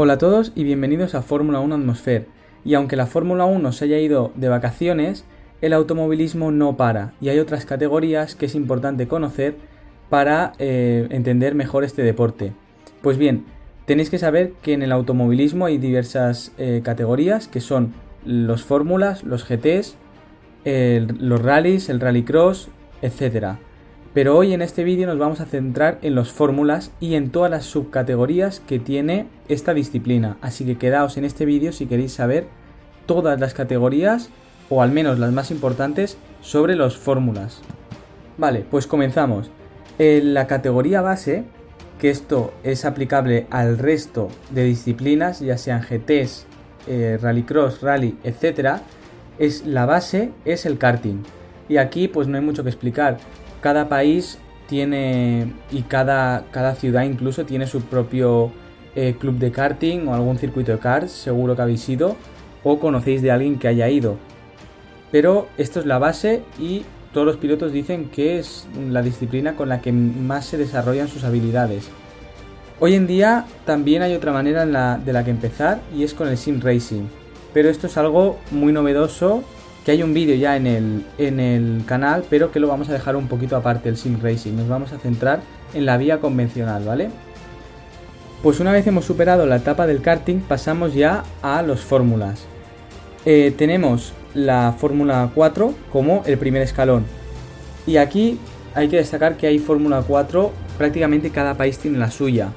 Hola a todos y bienvenidos a Fórmula 1 Atmosphere. Y aunque la Fórmula 1 se haya ido de vacaciones, el automovilismo no para y hay otras categorías que es importante conocer para entender mejor este deporte. Pues bien, tenéis que saber que en el automovilismo hay diversas categorías que son los fórmulas, los GTs, los rallies, el rallycross, etcétera. Pero hoy en este vídeo nos vamos a centrar en los fórmulas y en todas las subcategorías que tiene esta disciplina. Así que quedaos en este vídeo si queréis saber todas las categorías o al menos las más importantes sobre los fórmulas. Vale, pues comenzamos. En la categoría base, que esto es aplicable al resto de disciplinas, ya sean GTs, rallycross, rally, etcétera, la base es el karting. Y aquí pues no hay mucho que explicar. Cada país tiene y cada ciudad incluso tiene su propio club de karting o algún circuito de karts, seguro que habéis ido o conocéis de alguien que haya ido. Pero esto es la base y todos los pilotos dicen que es la disciplina con la que más se desarrollan sus habilidades. Hoy en día también hay otra manera de la que empezar y es con el sim racing, pero esto es algo muy novedoso. Que hay un vídeo ya en el canal, pero que lo vamos a dejar un poquito aparte, el sim racing. Nos vamos a centrar en la vía convencional, ¿vale? Pues una vez hemos superado la etapa del karting, pasamos ya a los fórmulas. Tenemos la Fórmula 4 como el primer escalón. Y aquí hay que destacar que hay Fórmula 4, prácticamente cada país tiene la suya.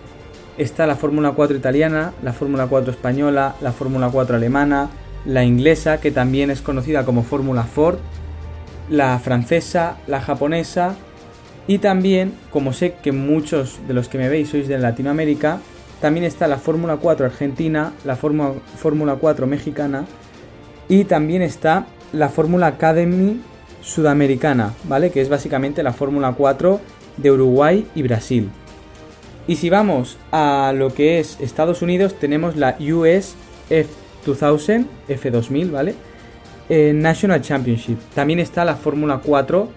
Está la Fórmula 4 italiana, la Fórmula 4 española, la Fórmula 4 alemana, la inglesa, que también es conocida como Fórmula Ford, la francesa, la japonesa y también, como sé que muchos de los que me veis sois de Latinoamérica, también está la Fórmula 4 argentina, la Fórmula 4 mexicana y también está la Fórmula Academy sudamericana, ¿vale? Que es básicamente la Fórmula 4 de Uruguay y Brasil. Y si vamos a lo que es Estados Unidos, tenemos la US F2000, ¿vale? National Championship. También está la Fórmula 4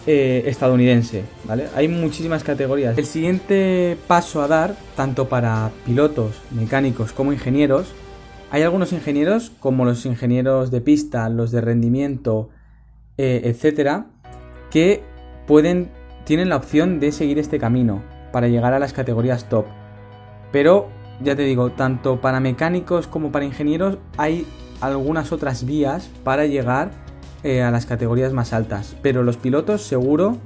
estadounidense, ¿vale? Hay muchísimas categorías. El siguiente paso a dar, tanto para pilotos, mecánicos como ingenieros, hay algunos ingenieros, como los ingenieros de pista, los de rendimiento, etcétera, que tienen la opción de seguir este camino para llegar a las categorías top. Pero ya te digo, tanto para mecánicos como para ingenieros hay algunas otras vías para llegar a las categorías más altas. Pero los pilotos seguro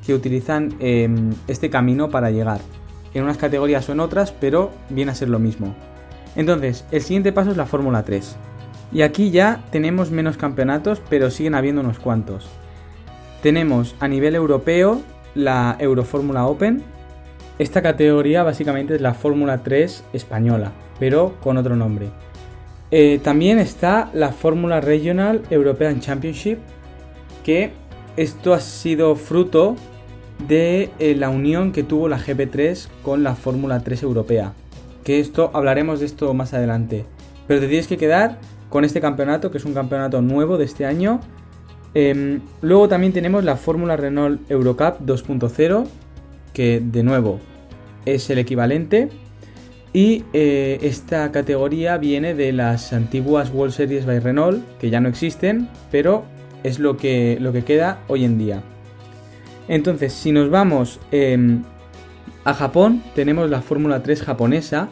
que utilizan este camino para llegar. En unas categorías o en otras, pero viene a ser lo mismo. Entonces, el siguiente paso es la Fórmula 3. Y aquí ya tenemos menos campeonatos, pero siguen habiendo unos cuantos. Tenemos a nivel europeo la Eurofórmula Open. Esta categoría básicamente es la Fórmula 3 española, pero con otro nombre. También está la Fórmula Regional European Championship, que esto ha sido fruto de la unión que tuvo la GP3 con la Fórmula 3 europea. Que hablaremos de esto más adelante. Pero te tienes que quedar con este campeonato, que es un campeonato nuevo de este año. Luego también tenemos la Fórmula Renault Eurocup 2.0, que de nuevo es el equivalente, y esta categoría viene de las antiguas World Series by Renault, que ya no existen, pero es lo que queda hoy en día. Entonces, si nos vamos a Japón, tenemos la Fórmula 3 japonesa,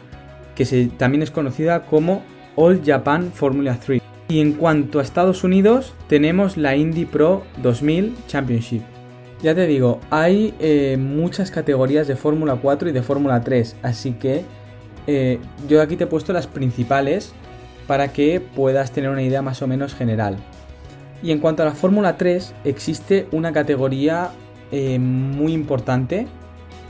que también es conocida como All Japan Formula 3. Y en cuanto a Estados Unidos, tenemos la Indy Pro 2000 Championship. Ya te digo, hay muchas categorías de Fórmula 4 y de Fórmula 3, así que yo aquí te he puesto las principales para que puedas tener una idea más o menos general. Y en cuanto a la Fórmula 3, existe una categoría muy importante,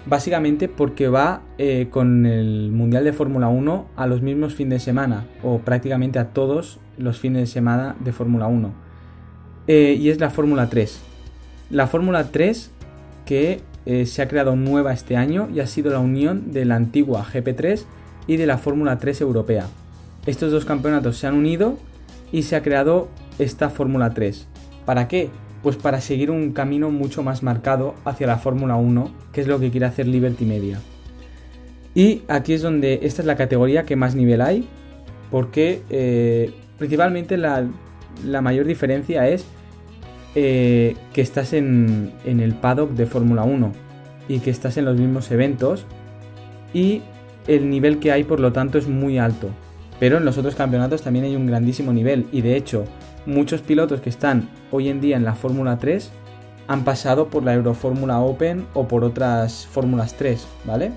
básicamente porque va con el Mundial de Fórmula 1 a los mismos fines de semana, o prácticamente a todos los fines de semana de Fórmula 1, y es la Fórmula 3. La Fórmula 3 que se ha creado nueva este año y ha sido la unión de la antigua GP3 y de la Fórmula 3 europea. Estos dos campeonatos se han unido y se ha creado esta Fórmula 3. ¿Para qué? Pues para seguir un camino mucho más marcado hacia la Fórmula 1, que es lo que quiere hacer Liberty Media. Y aquí es donde esta es la categoría que más nivel hay, porque principalmente la mayor diferencia es que estás en el paddock de Fórmula 1 y que estás en los mismos eventos, y el nivel que hay por lo tanto es muy alto. Pero en los otros campeonatos también hay un grandísimo nivel, y de hecho muchos pilotos que están hoy en día en la Fórmula 3 han pasado por la Eurofórmula Open o por otras Fórmulas 3, ¿vale?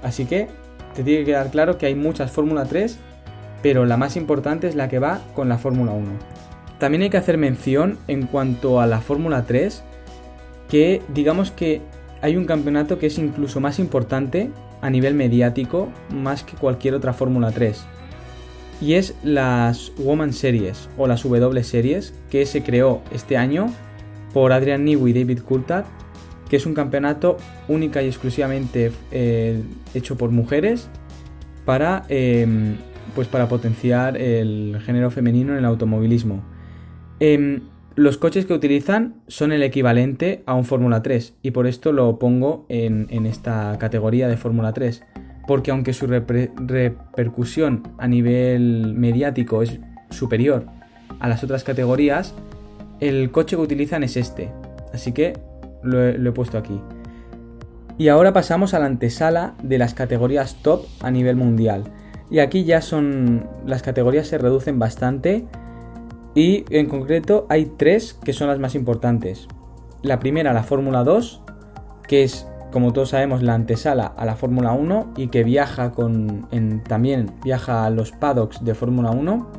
Así que te tiene que quedar claro que hay muchas Fórmula 3, pero la más importante es la que va con la Fórmula 1. También hay que hacer mención en cuanto a la Fórmula 3, que digamos que hay un campeonato que es incluso más importante a nivel mediático, más que cualquier otra Fórmula 3. Y es las Women's Series o las W Series, que se creó este año por Adrian Newey y David Coulthard, que es un campeonato única y exclusivamente hecho por mujeres para potenciar el género femenino en el automovilismo. Los coches que utilizan son el equivalente a un Fórmula 3, y por esto lo pongo en esta categoría de Fórmula 3, porque aunque su repercusión a nivel mediático es superior a las otras categorías, el coche que utilizan es este, así que lo he puesto aquí. Y ahora pasamos a la antesala de las categorías top a nivel mundial, y aquí ya las categorías se reducen bastante, y en concreto hay 3 que son las más importantes. La primera, la Fórmula 2, que es, como todos sabemos, la antesala a la Fórmula 1 y que también viaja a los paddocks de Fórmula 1.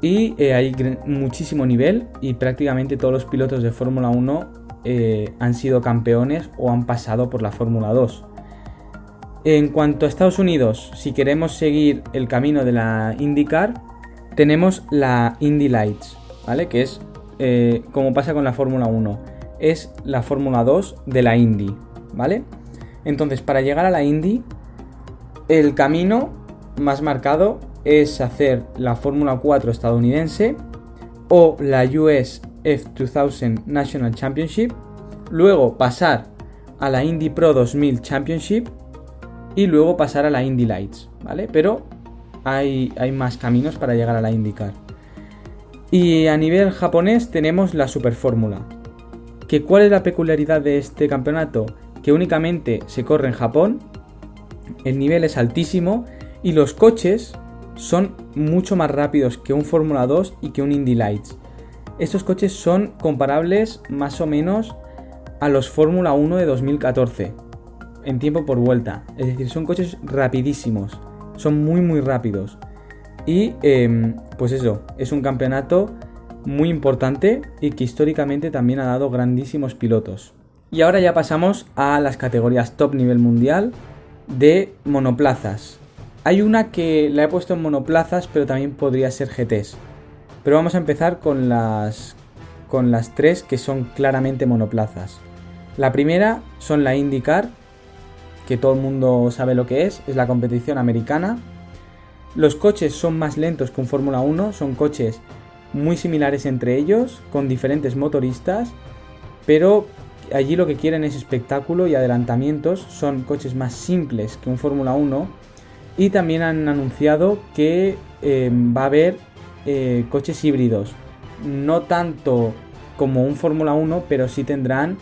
Y hay muchísimo nivel, y prácticamente todos los pilotos de Fórmula 1 han sido campeones o han pasado por la Fórmula 2. En cuanto a Estados Unidos, si queremos seguir el camino de la IndyCar, tenemos la Indy Lights, ¿vale? Que es, como pasa con la Fórmula 1, es la Fórmula 2 de la Indy, ¿vale? Entonces, para llegar a la Indy, el camino más marcado es hacer la Fórmula 4 estadounidense o la US F2000 National Championship, luego pasar a la Indy Pro 2000 Championship y luego pasar a la Indy Lights, ¿vale? Pero hay más caminos para llegar a la IndyCar. Y a nivel japonés tenemos la Super Fórmula. ¿Cuál es la peculiaridad de este campeonato? Que únicamente se corre en Japón, el nivel es altísimo y los coches son mucho más rápidos que un Fórmula 2 y que un Indy Lights. Estos coches son comparables más o menos a los Fórmula 1 de 2014 en tiempo por vuelta. Es decir, son coches rapidísimos, son muy muy rápidos. Y pues eso, es un campeonato muy importante y que históricamente también ha dado grandísimos pilotos. Y ahora ya pasamos a las categorías top nivel mundial de monoplazas. Hay una que la he puesto en monoplazas, pero también podría ser GTs. Pero vamos a empezar con las 3 que son claramente monoplazas. La primera son la IndyCar, que todo el mundo sabe lo que es la competición americana. Los coches son más lentos que un Fórmula 1, son coches muy similares entre ellos, con diferentes motoristas, pero allí lo que quieren es espectáculo y adelantamientos. Son coches más simples que un Fórmula 1, y también han anunciado que va a haber coches híbridos, no tanto como un Fórmula 1, pero sí tendrán,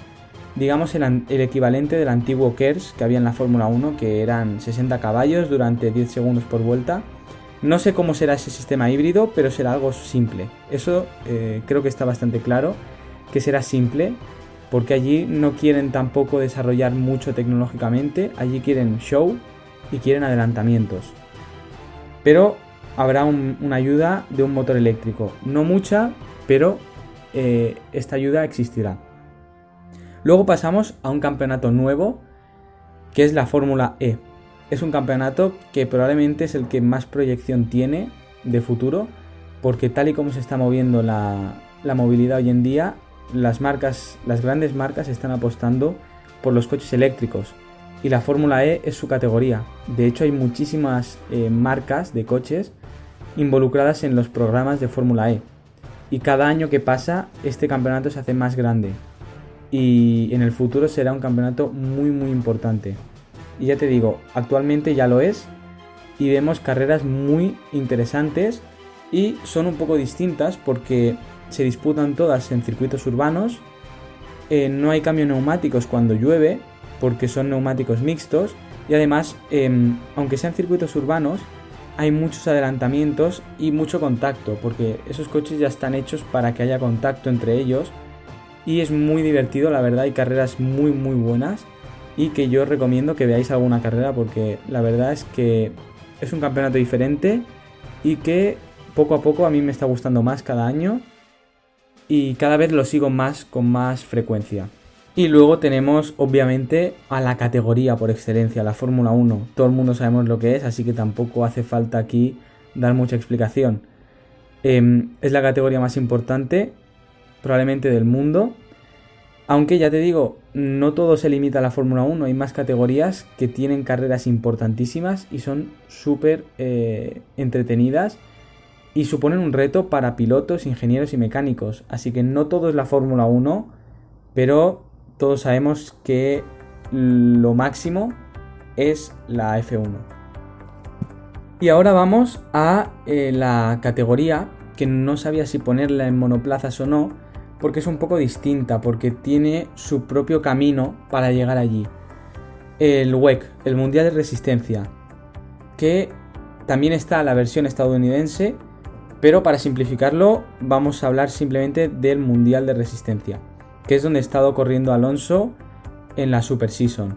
digamos, el equivalente del antiguo KERS que había en la Fórmula 1, que eran 60 caballos durante 10 segundos por vuelta. No sé cómo será ese sistema híbrido, pero será algo simple. Eso creo que está bastante claro, que será simple, porque allí no quieren tampoco desarrollar mucho tecnológicamente, allí quieren show y quieren adelantamientos. Pero habrá una ayuda de un motor eléctrico, no mucha, pero esta ayuda existirá. Luego pasamos a un campeonato nuevo, que es la Fórmula E. Es un campeonato que probablemente es el que más proyección tiene de futuro, porque tal y como se está moviendo la movilidad hoy en día, las grandes marcas están apostando por los coches eléctricos, y la Fórmula E es su categoría. De hecho, hay muchísimas marcas de coches involucradas en los programas de Fórmula E, y cada año que pasa este campeonato se hace más grande, y en el futuro será un campeonato muy muy importante. Y ya te digo, actualmente ya lo es y vemos carreras muy interesantes y son un poco distintas porque se disputan todas en circuitos urbanos. No hay cambio de neumáticos cuando llueve porque son neumáticos mixtos y además, aunque sean circuitos urbanos, hay muchos adelantamientos y mucho contacto porque esos coches ya están hechos para que haya contacto entre ellos y es muy divertido, la verdad. Hay carreras muy muy buenas y que yo os recomiendo que veáis alguna carrera porque la verdad es que es un campeonato diferente y que poco a poco a mí me está gustando más cada año y cada vez lo sigo más con más frecuencia. Y luego tenemos obviamente a la categoría por excelencia, la Fórmula 1. Todo el mundo sabemos lo que es, así que tampoco hace falta aquí dar mucha explicación. Es la categoría más importante probablemente del mundo. Aunque ya te digo, no todo se limita a la Fórmula 1, hay más categorías que tienen carreras importantísimas y son súper entretenidas y suponen un reto para pilotos, ingenieros y mecánicos. Así que no todo es la Fórmula 1, pero todos sabemos que lo máximo es la F1. Y ahora vamos a la categoría que no sabía si ponerla en monoplazas o no, porque es un poco distinta, porque tiene su propio camino para llegar allí. El WEC, el Mundial de Resistencia, que también está la versión estadounidense, pero para simplificarlo vamos a hablar simplemente del Mundial de Resistencia, que es donde ha estado corriendo Alonso en la Super Season.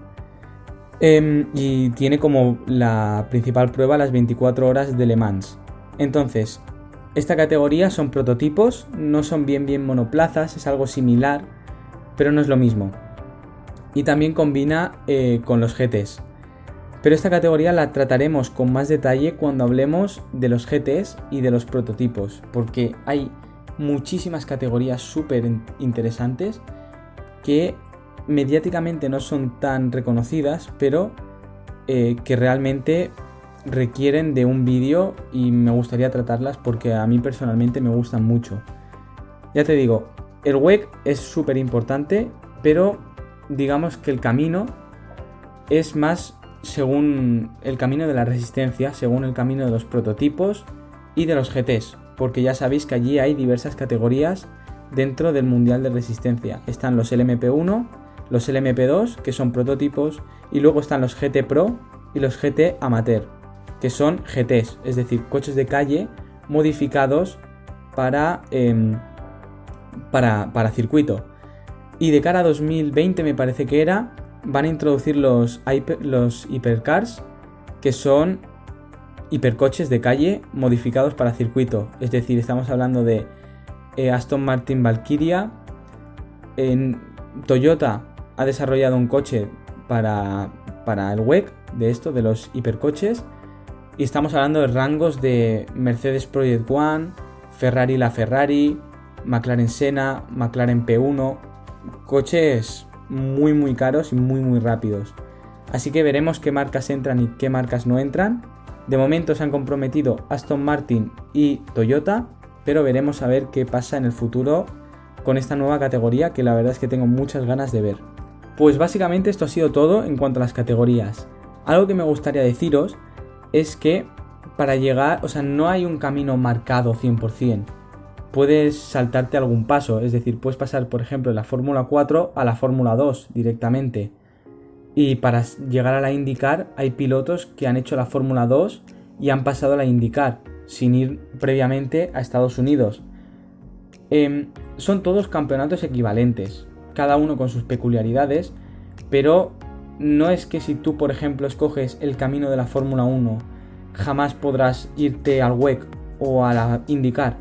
Y tiene como la principal prueba las 24 horas de Le Mans. Entonces, esta categoría son prototipos, no son bien monoplazas, es algo similar, pero no es lo mismo. Y también combina con los GTs. Pero esta categoría la trataremos con más detalle cuando hablemos de los GTs y de los prototipos, porque hay muchísimas categorías súper interesantes que mediáticamente no son tan reconocidas, pero que realmente requieren de un vídeo y me gustaría tratarlas porque a mí personalmente me gustan mucho. Ya te digo, el WEC es súper importante, pero digamos que el camino es más según el camino de la resistencia, según el camino de los prototipos y de los GTs, porque ya sabéis que allí hay diversas categorías dentro del Mundial de Resistencia. Están los LMP1, los LMP2, que son prototipos, y luego están los GT Pro y los GT Amateur, que son GTs, es decir, coches de calle modificados para circuito. Y de cara a 2020 me parece que van a introducir los Hypercars, que son hipercoches de calle modificados para circuito. Es decir, estamos hablando de Aston Martin Valkyria. Toyota ha desarrollado un coche para el WEC de los hipercoches. Y estamos hablando de rangos de Mercedes Project One, Ferrari la Ferrari, McLaren Senna, McLaren P1, coches muy caros y muy rápidos. Así que veremos qué marcas entran y qué marcas no entran. De momento se han comprometido Aston Martin y Toyota, pero veremos a ver qué pasa en el futuro con esta nueva categoría que la verdad es que tengo muchas ganas de ver. Pues básicamente esto ha sido todo en cuanto a las categorías. Algo que me gustaría deciros es que para llegar, no hay un camino marcado 100%. Puedes saltarte algún paso, es decir, puedes pasar, por ejemplo, de la Fórmula 4 a la Fórmula 2 directamente. Y para llegar a la IndyCar hay pilotos que han hecho la Fórmula 2 y han pasado a la IndyCar sin ir previamente a Estados Unidos. Son todos campeonatos equivalentes, cada uno con sus peculiaridades, pero no es que si tú, por ejemplo, escoges el camino de la Fórmula 1, jamás podrás irte al WEC o a la IndyCar.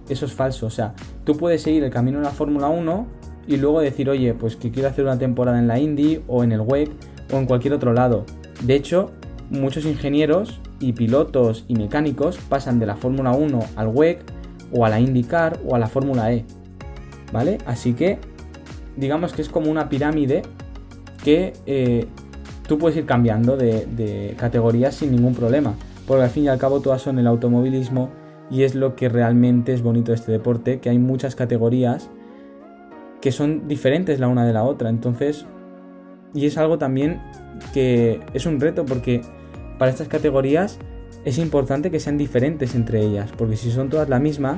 Eso es falso. Tú puedes seguir el camino de la Fórmula 1 y luego decir, oye, pues que quiero hacer una temporada en la Indy o en el WEC o en cualquier otro lado. De hecho, muchos ingenieros y pilotos y mecánicos pasan de la Fórmula 1 al WEC o a la IndyCar o a la Fórmula E, ¿vale? Así que digamos que es como una pirámide que tú puedes ir cambiando de categorías sin ningún problema, porque al fin y al cabo todas son el automovilismo y es lo que realmente es bonito de este deporte, que hay muchas categorías que son diferentes la una de la otra. Entonces y es algo también que es un reto, porque para estas categorías es importante que sean diferentes entre ellas, porque si son todas la misma,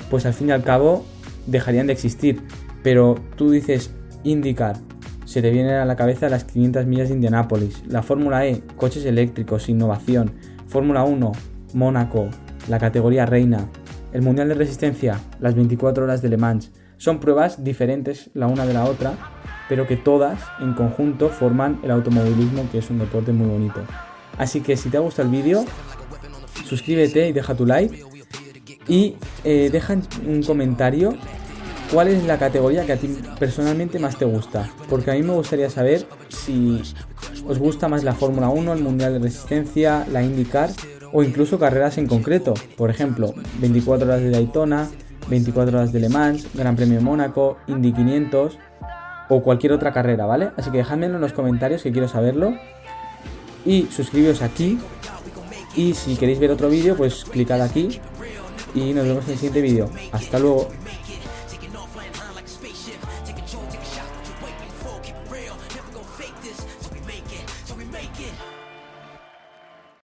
pues al fin y al cabo dejarían de existir. Pero tú dices IndyCar, se te viene a la cabeza las 500 millas de Indianápolis, la Fórmula E, coches eléctricos, innovación, Fórmula 1, Mónaco, la categoría reina, el Mundial de Resistencia, las 24 horas de Le Mans. Son pruebas diferentes la una de la otra, pero que todas en conjunto forman el automovilismo, que es un deporte muy bonito. Así que si te ha gustado el vídeo, suscríbete y deja tu like, y deja un comentario cuál es la categoría que a ti personalmente más te gusta, porque a mí me gustaría saber si os gusta más la Fórmula 1, el Mundial de Resistencia, la IndyCar o incluso carreras en concreto, por ejemplo 24 horas de Daytona, 24 horas de Le Mans, Gran Premio de Mónaco, Indy 500 o cualquier otra carrera, ¿vale? Así que dejadmelo en los comentarios, que quiero saberlo, y suscribíos aquí, y si queréis ver otro vídeo pues clicad aquí y nos vemos en el siguiente vídeo. Hasta luego.